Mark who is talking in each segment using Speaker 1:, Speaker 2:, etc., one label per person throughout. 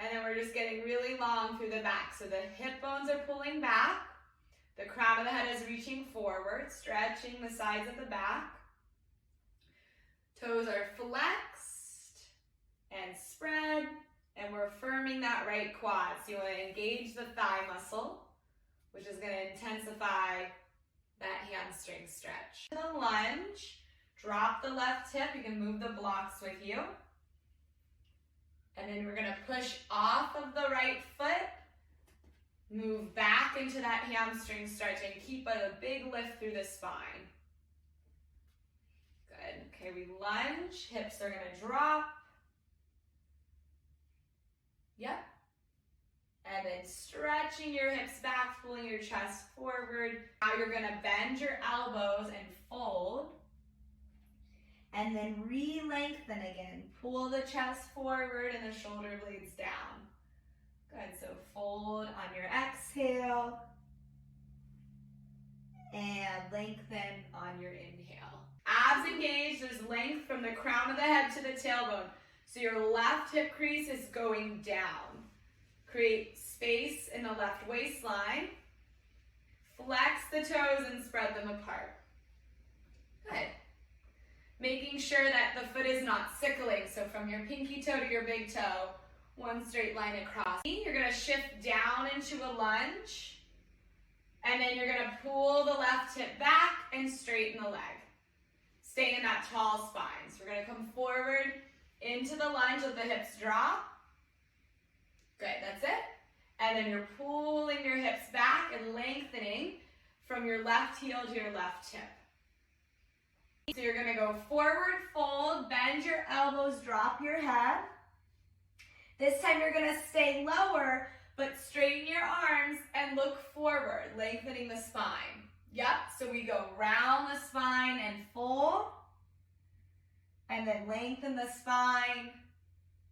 Speaker 1: And then we're just getting really long through the back. So the hip bones are pulling back. The crown of the head is reaching forward, stretching the sides of the back. Toes are flexed and spread. And we're firming that right quad. So you want to engage the thigh muscle, which is going to intensify that hamstring stretch. The lunge, drop the left hip. You can move the blocks with you. And then we're going to push off of the right foot, move back into that hamstring stretch, and keep a big lift through the spine. Good. Okay, we lunge. Hips are going to drop. Yep. And then stretching your hips back, pulling your chest forward. Now you're going to bend your elbows and fold. And then re-lengthen again. Pull the chest forward and the shoulder blades down. Good, so fold on your exhale. And lengthen on your inhale. Abs engaged, there's length from the crown of the head to the tailbone. So your left hip crease is going down. Create space in the left waistline. Flex the toes and spread them apart. Good. Making sure that the foot is not sickling. So from your pinky toe to your big toe, one straight line across. You're going to shift down into a lunge. And then you're going to pull the left hip back and straighten the leg. Stay in that tall spine. So we're going to come forward into the lunge, let the hips drop. Good, that's it. And then you're pulling your hips back and lengthening from your left heel to your left hip. So you're gonna go forward, fold, bend your elbows, drop your head. This time you're gonna stay lower, but straighten your arms and look forward, lengthening the spine. Yep, so we go round the spine and fold. And then lengthen the spine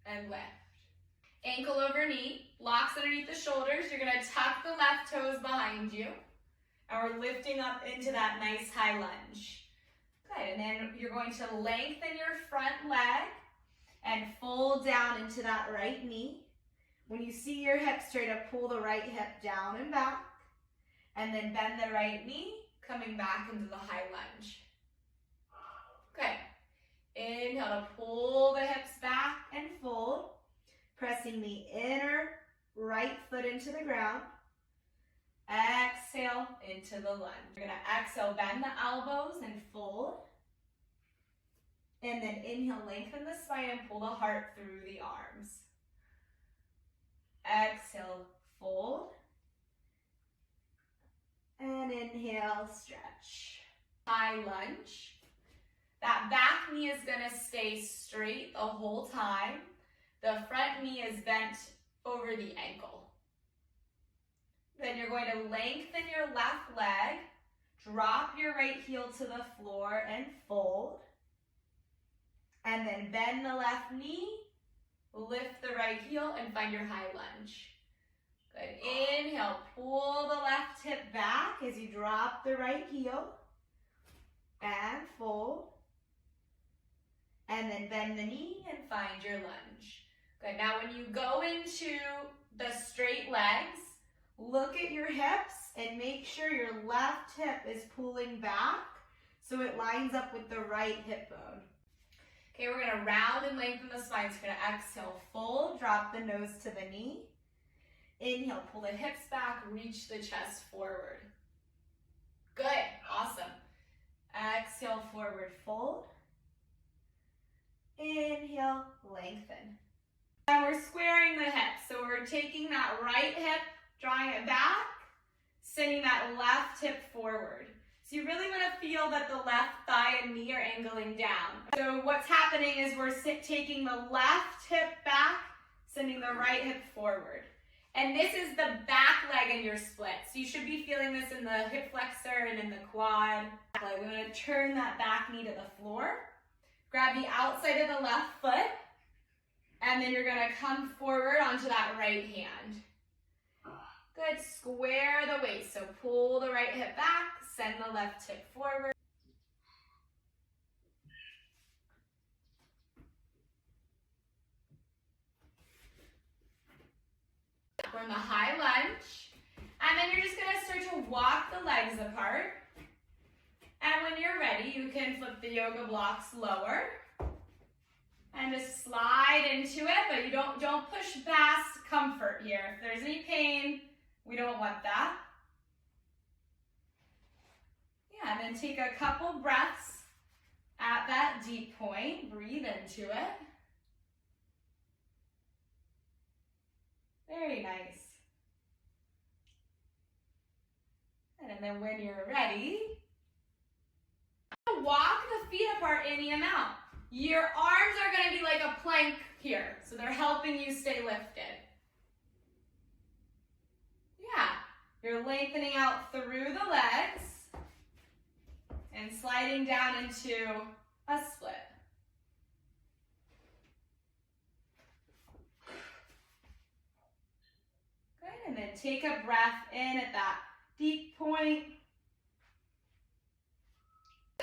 Speaker 1: and lift. Ankle over knee, blocks underneath the shoulders. You're going to tuck the left toes behind you. And we're lifting up into that nice high lunge. Good, and then you're going to lengthen your front leg and fold down into that right knee. When you see your hip straight up, pull the right hip down and back. And then bend the right knee, coming back into the high lunge. Good. Inhale to pull the hips back and fold, pressing the inner right foot into the ground. Exhale into the lunge. You're going to exhale, bend the elbows and fold. And then inhale, lengthen the spine and pull the heart through the arms. Exhale, fold. And inhale, stretch. High lunge. That back knee is going to stay straight the whole time. The front knee is bent over the ankle. Then you're going to lengthen your left leg, drop your right heel to the floor and fold. And then bend the left knee, lift the right heel and find your high lunge. Good. Inhale, pull the left hip back as you drop the right heel and fold. And then bend the knee and find your lunge. Good. Now when you go into the straight legs, look at your hips and make sure your left hip is pulling back so it lines up with the right hip bone. Okay, we're going to round and lengthen the spine. So you're going to exhale, fold, drop the nose to the knee. Inhale, pull the hips back, reach the chest forward. Good, awesome. Exhale, forward fold. Inhale, lengthen. Now we're squaring the hips. So we're taking that right hip, drawing it back, sending that left hip forward. So you really want to feel that the left thigh and knee are angling down. So what's happening is we're taking the left hip back, sending the right hip forward. And this is the back leg in your split. So you should be feeling this in the hip flexor and in the quad. We want to turn that back knee to the floor. Grab the outside of the left foot. And then you're going to come forward onto that right hand. Good. Square the waist. So pull the right hip back. Send the left hip forward. the high lunge. And then you're just gonna start to walk the legs apart. And when you're ready, you can flip the yoga blocks lower and just slide into it, but you don't push past comfort here. If there's any pain, we don't want that. Yeah, and then take a couple breaths at that deep point. Breathe into it. Very nice. And then when you're ready, walk the feet apart any amount. Your arms are going to be like a plank here, so they're helping you stay lifted. Yeah, you're lengthening out through the legs and sliding down into a split. Good, and then take a breath in at that deep point.